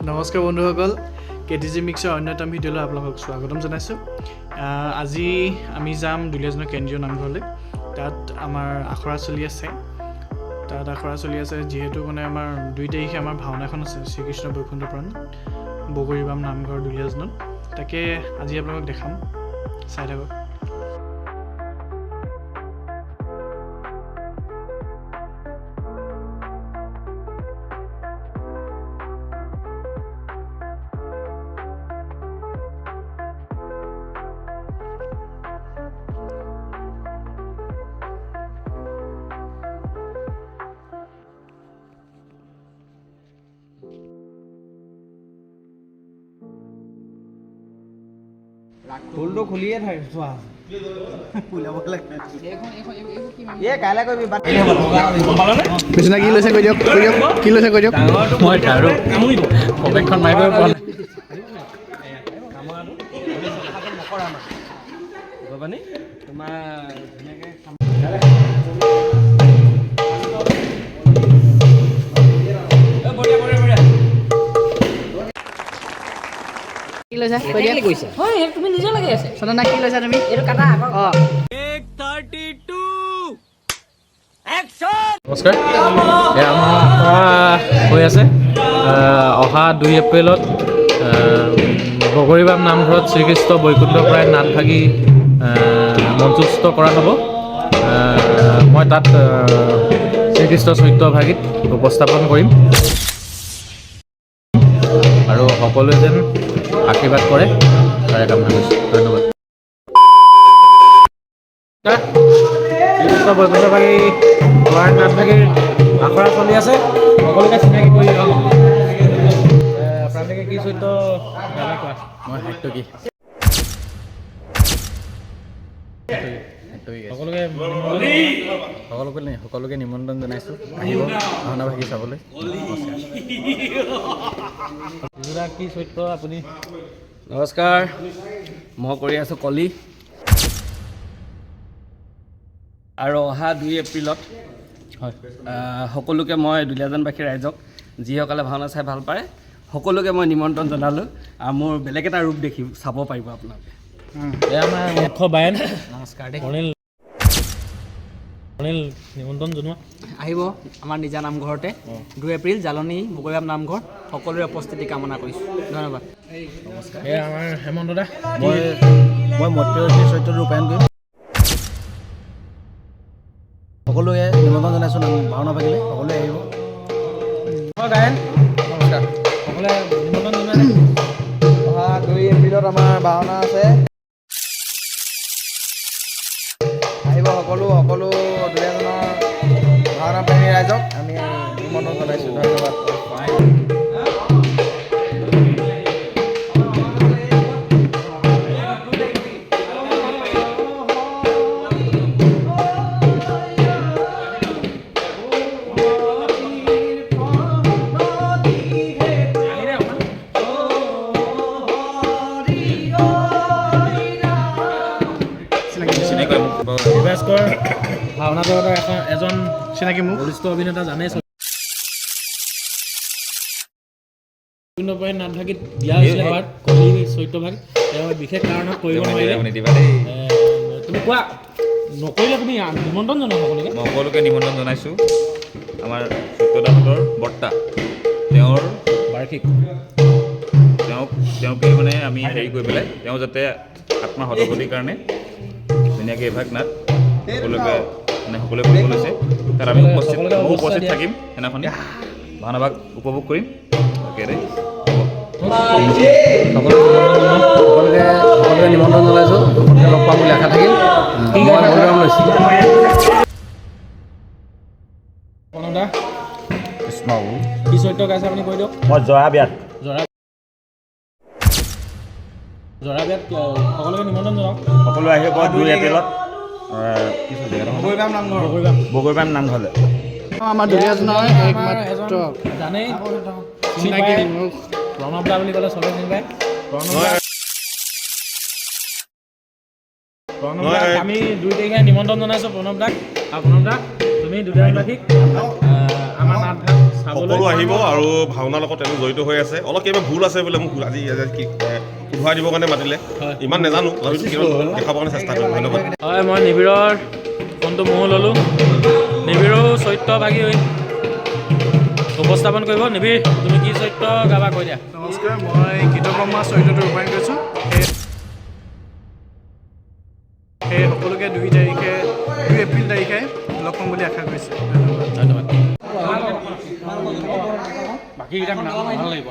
নমস্কাৰ বন্ধুসকল, কেটিজি মিক্সৰ অন্যতম ভিডিঅ'লৈ আপোনালোকক স্বাগতম জনাইছোঁ। আজি আমি যাম দুলীয়াজানৰ কেন্দ্ৰীয় নামঘৰলৈ। তাত আমাৰ আখৰা চলি আছে। যিহেতু মানে আমাৰ 2 তাৰিখে আমাৰ ভাওনা এখন আছে, শ্ৰীকৃষ্ণ বৈকুণ্ঠ পুৰাণ বগৰীবাম নামঘৰ দুলীয়াজানত। তাকে আজি আপোনালোকক দেখাম, চাই থাকক। ফুলটো খুলিয়ে থাকে চোৱা কাইলৈ কৰিবি বিচনা কি লৈছে কৈ দিয়ক, কি লৈছে কৈ দিয়ক। মই আৰু প্ৰৱেশখন মাৰিব পৰা নাই। কি লৈছা কৈ দিয়া। হয় তুমি নিজৰ লাগি আছে চন্দনা কি লৈছা তুমি? এইটো কাটা আকৌ নমস্কাৰ, আমাৰ হৈ আছে অহা 2 এপ্ৰিলত বগৰীবাম নামঘৰত শ্ৰীকৃষ্ণ বৈকুণ্ঠ পুৰাণ নাটভাগী মঞ্চস্থ কৰা হ'ব। মই তাত শ্ৰীকৃষ্ণ চৰিত্ৰভাগীত উপস্থাপন কৰিম আৰু সকলোৱে যেন আশীৰ্বাদ কৰে তাৰে কামনা কৰিছোঁ। ধন্যবাদ। শ্ৰীকৃষ্ণ বৈকুণ্ঠ পুৰাণ নাটভাগীৰ আখৰা চলি আছে, সকলোকে চিনাকি কৰি ল'ম। আপোনালোকে কি চৰিত্ৰ জানে কোৱা? মই সাত্যকী। সকলোকে নিমন্ত্ৰণ জনাইছোঁ, আহিব ভাওনা ভাগি চাবলৈ। কি চৰিত্ৰ আপুনি? নমস্কাৰ, মই কৰি আছোঁ কলি। আৰু অহা 2 এপ্ৰিলত হয়, সকলোকে মই দুলীয়াজানবাসী ৰাইজক যিসকলে ভাওনা চাই ভাল পায় সকলোকে মই নিমন্ত্ৰণ জনালোঁ। আৰু মোৰ বেলেগ এটা ৰূপ দেখি চাব পাৰিব আপোনালোকে। এয়া আমাৰ মুখ্য বায়ন নমস্কাৰ দেই। অনিল নিমন্ত্ৰণ জনোৱা। আহিব আমাৰ নিজা নামঘৰতে 2 এপ্ৰিল জালনী বগৰীবাম নামঘৰ, সকলোৰে উপস্থিতি কামনা কৰিছোঁ। ধন্যবাদ। নমস্কাৰ। এয়া আমাৰ হেমন্ত দা। মই মত্যৰথী চৰিত্ৰটো ৰূপায়ণ কৰিম। সকলোকে নিমন্ত্ৰণ জনাইছোঁ ভাওনা ভাগিলে, সকলোৱে আহিব। গায়ন নমস্কাৰ, সকলোৱে নিমন্ত্ৰণ জনাই। অহা 2 এপ্ৰিলত আমাৰ ভাওনা আছে, আহিব সকলো দুলীয়াজানৰ ভাওনা প্ৰেমী ৰাইজক আমি নিমন্ত্ৰণ জনাইছোঁ। ধন্যবাদ। ভাস্কৰ ভাওনা জগতৰ এজন চিনাকি মোক বৰিষ্ঠ অভিনেতা জানে। বৈকুণ্ঠ পুৰাণ নাটভাগীত দিয়া হৈছিলে এবাৰ কলি চৰিত্ৰভাগ, তেওঁ বিশেষ কাৰণত কৰিব নোৱাৰিলে। তুমি কোৱা, নকৰিলে তুমি নিমন্ত্ৰণ জনোৱা সকলোকে। মই সকলোকে নিমন্ত্ৰণ জনাইছোঁ। আমাৰ সত্যদাহঁতৰ বৰ্তা, তেওঁৰ বাৰ্ষিক তেওঁকে মানে আমি হেৰি কৰি পেলাই তেওঁ যাতে আত্মা সদগতিৰ কাৰণে ধুনীয়াকৈ এভাগ নাট সকলোকে কৰিব লৈছে। তাত আমি উপস্থিত থাকিম, সেইদিনাখনি ভাওনাভাগ উপভোগ কৰিম। তাকে দেই, সকলোকে নিমন্ত্ৰণ জনাইছোঁ। সকলোকে লগ পাম বুলি আশা থাকিল। মই প্ৰগ্ৰাম লৈছোঁ। প্ৰণৱ দা কৃষ্ণ কি চৰিত্ৰ গাইছে আপুনি কৈ দিয়ক। মই জয়া বিয়াত জৰা বিয়াত সকলোকে নিমন্ত্ৰণ জনাওক। সকলো আহিব 2 এপ্ৰিলত বগৰীবাম নামঘৰলৈ। আমাৰ দুলীয়াজানৰ একমাত্ৰ জানেই চিনাকি মোক প্ৰণৱ দা বুলি ক'লে চবে চিনি পায়। প্ৰণৱ দাক আমি 2 তাৰিখে নিমন্ত্ৰণ জনাইছোঁ প্ৰণৱ দাক। আৰু প্ৰণৱ দা তুমি দুলীয়াজানবাসীক আমাৰ নাটভাগ চাবলৈ সকলো আহিব আৰু ভাওনাৰ লগত তেওঁ জড়িত হৈ আছে অলপ কিবা ভুল আছে বোলে মোক আজি শুধৰাই দিবৰ কাৰণে মাতিলে ইমান নাজানো তথাপিতো কিবা দেখাবৰ কাৰণে চেষ্টা কৰিম ধন্যবাদ হয় মই নিবিড়ৰ ফোনটো ময়ো ল'লোঁ নিবিড়ো চৰিত্ৰভাগী হৈ উপস্থাপন কৰিব নিবিড় তুমি কি চৰিত্ৰ গাবা কৈ দিয়া নমস্কাৰ মই গীতব্ৰহ্মা চৰিত্ৰটো ৰূপায়ণ কৰিছোঁ সেই সকলোকে 2 এপ্ৰিল তাৰিখে লগ পাম বুলি আশা কৰিছোঁ ধন্যবাদ বাকীকেইটা ভাল লাগিব